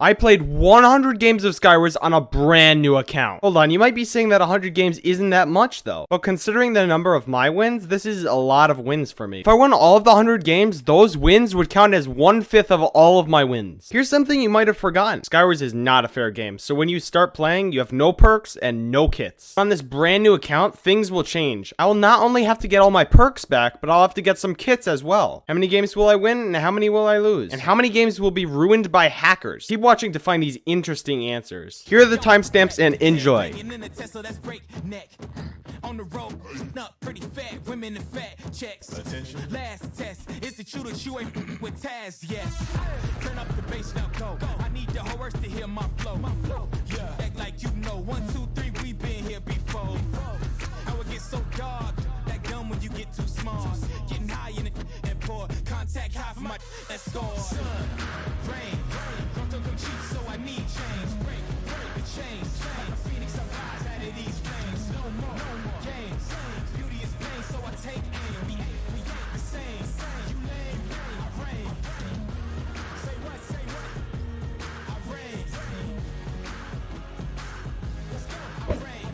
I played 100 games of SKYWARS on a brand new account. Hold on, you might be saying that 100 games isn't that much though. But considering the number of my wins, this is a lot of wins for me. If I won all of the 100 games, those wins would count as 1/5 of all of my wins. Here's something you might have forgotten. SKYWARS is not a fair game, so when you start playing, you have no perks and no kits. On this brand new account, things will change. I will not only have to get all my perks back, but I'll have to get some kits as well. How many games will I win and how many will I lose? And how many games will be ruined by hackers? Keep watching to find these interesting answers. Here are the timestamps and enjoy. On the road, not pretty fat women and fat checks. Attention. Last test is the true that you ain't with Taz. Yes. Turn up the bass now, go. I need the horse to hear my flow. Yeah. Act like you know. 1, 2, 3, we been here before. How it gets so dark, that gun when you get too small. Getting high in it and pour contact high for my let's go. Sun, rain, don't cheat, so I need change. Break the chains. Phoenix, I rise out of these flames. No more games. Beauty is pain, so I take aim. We ain't the same. You lame, I reign. Say what? I reign. Let's go. I reign.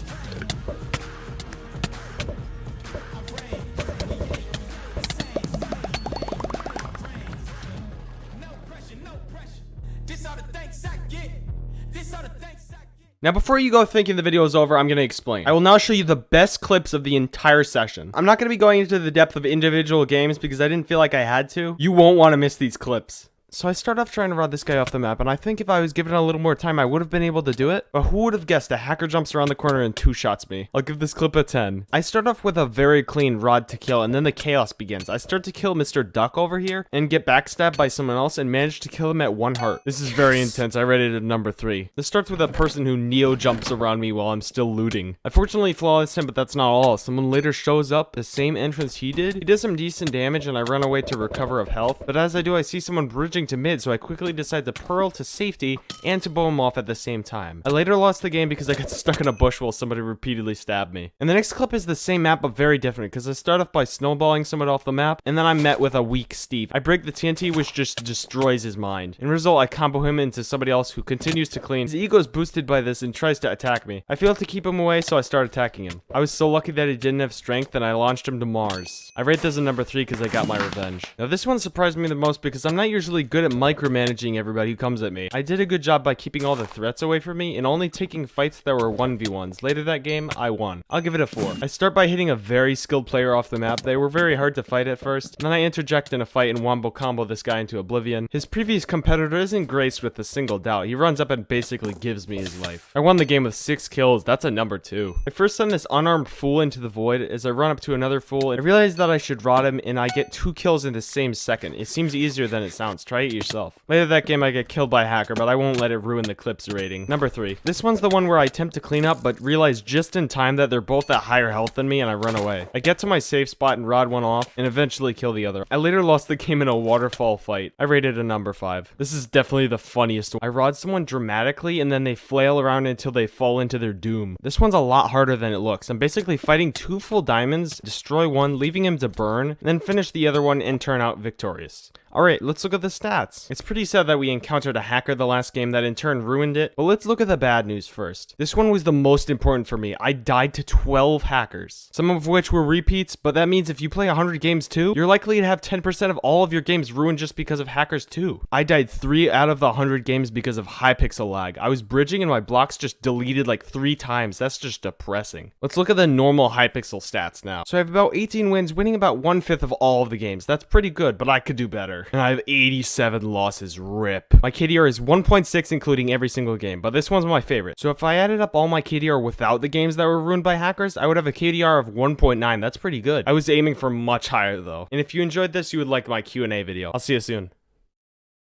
Now before you go thinking the video is over, I'm going to explain. I will now show you the best clips of the entire session. I'm not going to be going into the depth of individual games because I didn't feel like I had to. You won't want to miss these clips. So I start off trying to rod this guy off the map, and I think if I was given a little more time, I would have been able to do it. But who would have guessed a hacker jumps around the corner and 2-shots me? I'll give this clip a 10. I start off with a very clean rod to kill, and then the chaos begins. I start to kill Mr. Duck over here, and get backstabbed by someone else, and manage to kill him at 1 heart. This is very intense. I rated it number 3. This starts with a person who neo jumps around me while I'm still looting. I fortunately flawless him, but that's not all. Someone later shows up, the same entrance he did. He does some decent damage, and I run away to recover of health. But as I do, I see someone bridging to mid, so I quickly decide to pearl to safety and to bow him off at the same time. I later lost the game because I got stuck in a bush while somebody repeatedly stabbed me. And the next clip is the same map but very different because I start off by snowballing someone off the map and then I'm met with a weak Steve. I break the TNT which just destroys his mind. In result, I combo him into somebody else who continues to clean. His ego is boosted by this and tries to attack me. I fail to keep him away, so I start attacking him. I was so lucky that he didn't have strength and I launched him to Mars. I rate this a number 3 because I got my revenge. Now this one surprised me the most because I'm not usually good at micromanaging everybody who comes at me. I did a good job by keeping all the threats away from me and only taking fights that were 1v1s. Later that game, I won. I'll give it a 4. I start by hitting a very skilled player off the map. They were very hard to fight at first. Then I interject in a fight and wombo combo this guy into oblivion. His previous competitor isn't graced with a single doubt. He runs up and basically gives me his life. I won the game with 6 kills. That's a number 2. I first send this unarmed fool into the void. As I run up to another fool, I realize that I should rod him and I get 2 kills in the same second. It seems easier than it sounds. Try it yourself. Later that game I get killed by a hacker, but I won't let it ruin the clip's rating. Number 3. This one's the one where I attempt to clean up, but realize just in time that they're both at higher health than me and I run away. I get to my safe spot and rod one off, and eventually kill the other. I later lost the game in a waterfall fight. I rated a number 5. This is definitely the funniest one. I rod someone dramatically, and then they flail around until they fall into their doom. This one's a lot harder than it looks. I'm basically fighting 2 full diamonds, destroy one, leaving him to burn, then finish the other one and turn out victorious. Alright, let's look at the stats. It's pretty sad that we encountered a hacker the last game that in turn ruined it, but let's look at the bad news first. This one was the most important for me. I died to 12 hackers, some of which were repeats, but that means if you play 100 games too, you're likely to have 10% of all of your games ruined just because of hackers too. I died 3 out of the 100 games because of high pixel lag. I was bridging and my blocks just deleted like 3 times. That's just depressing. Let's look at the normal high pixel stats now. So I have about 18 wins, winning about 1/5 of all of the games. That's pretty good, but I could do better. And I have 87 losses. RIP. My KDR is 1.6 including every single game, but this one's my favorite. So if I added up all my KDR without the games that were ruined by hackers, I would have a KDR of 1.9. That's pretty good. I was aiming for much higher though. And if you enjoyed this, you would like my Q&A video. I'll see you soon.